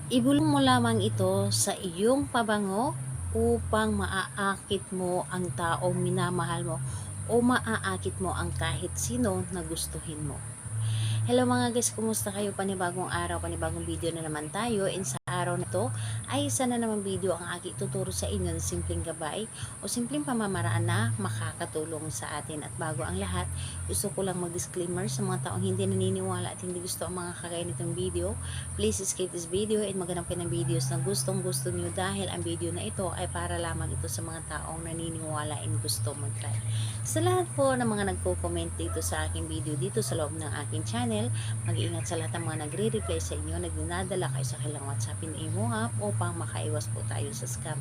Ibulong mo lamang ito sa iyong pabango upang maaakit mo ang taong minamahal mo o maaakit mo ang kahit sino na gustuhin mo. Hello mga guys, kumusta kayo? Panibagong araw, panibagong video na naman tayo. And sa araw na to ay isa na naman video ang aking tuturo sa inyo ng simpleng gabay o simpleng pamamaraan na makakatulong sa atin. At bago ang lahat, gusto ko lang mag-disclaimer sa mga taong hindi naniniwala at hindi gusto ang mga kagaya nitong video. Please skip this video and maghanap kayo ng videos na gustong gusto nyo dahil ang video na ito ay para lamang ito sa mga taong naniniwala and gusto mag-try. Sa lahat po ng mga nagko-comment dito sa aking video dito sa loob ng aking channel, mag-iingat sa lahat ng mga nagre-reply sa inyo, nagdinadala kayo sa kailang WhatsApp and Imo app upang makaiwas po tayo sa scam.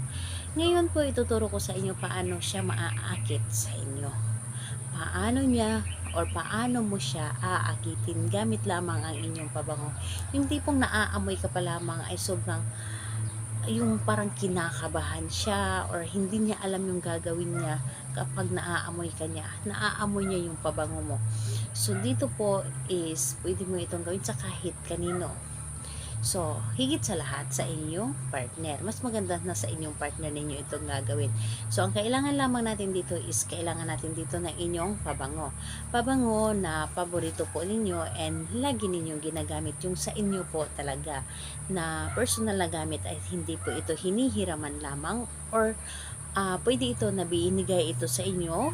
Ngayon po ituturo ko sa inyo paano siya maaakit sa inyo. Paano niya or paano mo siya aakitin gamit lamang ang inyong pabango. Yung tipong naaamoy ka pa lamang ay sobrang yung parang kinakabahan siya or hindi niya alam yung gagawin niya kapag naaamoy ka niya. Naaamoy niya yung pabango mo. So, dito po is pwede mo itong gawin sa kahit kanino. So, higit sa lahat sa inyong partner. Mas maganda na sa inyong partner ninyo itong gagawin. So, ang kailangan lamang natin dito is kailangan natin dito ng inyong pabango. Pabango na paborito po ninyo and lagi ninyong ginagamit yung sa inyo po talaga na personal na gamit ay hindi po ito hinihiraman lamang or pwede ito na binigay ito sa inyo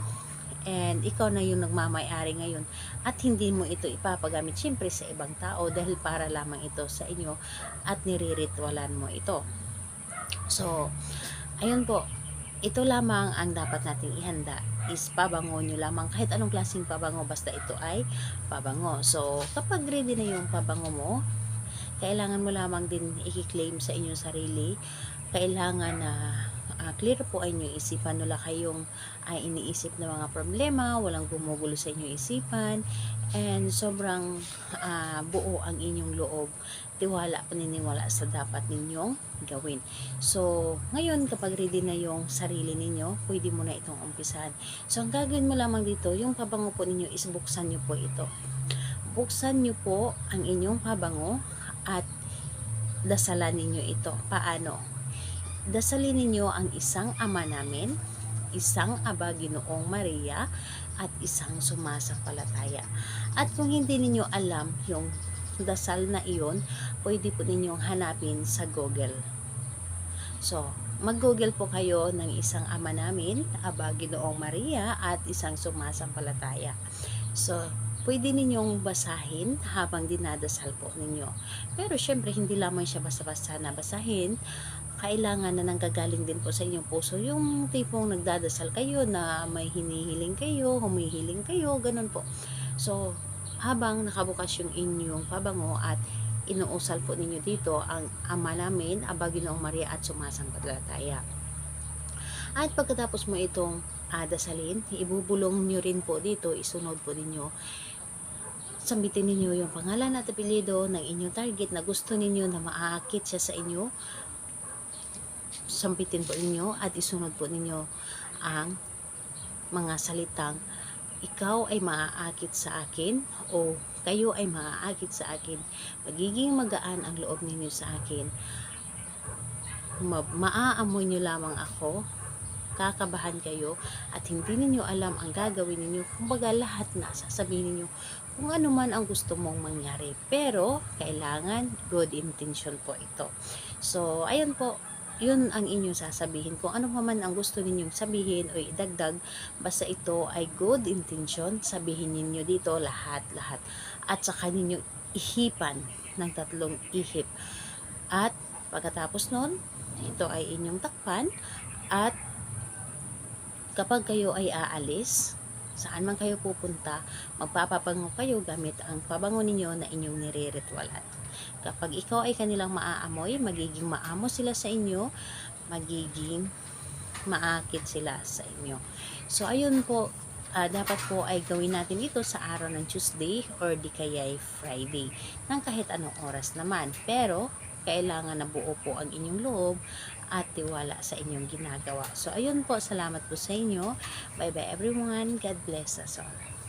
and ikaw na yung nagmamay-ari ngayon at hindi mo ito ipapagamit syempre sa ibang tao dahil para lamang ito sa inyo at niriritwalan mo ito. So, ayun po, ito lamang ang dapat nating ihanda is pabango nyo lamang kahit anong klaseng pabango basta ito ay pabango. So, kapag ready na yung pabango mo, kailangan mo lamang din i-claim sa inyong sarili. Kailangan na clear po ay inyong isipan, wala kayong iniisip na mga problema, walang gumugulo sa inyong isipan, and sobrang buo ang inyong loob, tiwala, paniniwala sa dapat ninyong gawin. So, ngayon kapag ready na yung sarili ninyo, pwede mo na itong umpisahan. So, ang gagawin mo lamang dito, yung pabango po ninyo is buksan nyo po ito. Buksan nyo po ang inyong pabango at dasalan ninyo ito. Paano? Dasalin ninyo ang isang Ama namin, isang Aba Ginoong Maria, at isang sumasampalataya. At kung hindi ninyo alam yung dasal na iyon, pwede po ninyong hanapin sa Google. So, mag-Google po kayo ng isang Ama namin, Aba Ginoong Maria, at isang sumasampalataya. So, pwede ninyong basahin habang dinadasal po ninyo. Pero syempre, hindi lamang siya basta-basta na basahin. Kailangan na nanggagaling din po sa inyong puso. Yung tipong nagdadasal kayo na may hinihiling kayo, humihiling kayo, ganun po. So, habang nakabukas yung inyong pabango at inuusal po ninyo dito ang Ama namin, Aba Ginoong Maria at sumasampalataya. At pagkatapos mo itong dasalin, ibubulong nyo rin po dito, isunod po ninyo, sambitin ninyo yung pangalan at apelyido ng inyong target na gusto ninyo na maaakit siya sa inyo. Sampitin po ninyo at isunod po ninyo ang mga salitang ikaw ay maaakit sa akin o kayo ay maaakit sa akin. Magiging magaan ang loob ninyo sa akin. Maaamoy nyo lamang ako, kakabahan kayo at hindi ninyo alam ang gagawin ninyo. Kumbaga lahat na sasabihin ninyo kung ano man ang gusto mong mangyari. Pero kailangan good intention po ito. So, ayun po. Yun ang inyong sasabihin. Kung ano man ang gusto ninyong sabihin o idagdag, basta ito ay good intention, sabihin ninyo dito lahat-lahat. At saka ninyo ihipan ng 3 ihip. At pagkatapos nun, ito ay inyong takpan. At kapag kayo ay aalis, saan man kayo pupunta, magpapabango kayo gamit ang pabango ninyo na inyong nire-ritualan. Kapag ikaw ay kanilang maaamoy, magiging maamo sila sa inyo, magiging maakit sila sa inyo. So, ayun po, dapat po ay gawin natin ito sa araw ng Tuesday or di kaya'y Friday, ng kahit anong oras naman. Pero, kailangan na buo po ang inyong loob at tiwala sa inyong ginagawa. So, ayun po, salamat po sa inyo. Bye-bye everyone. God bless us all.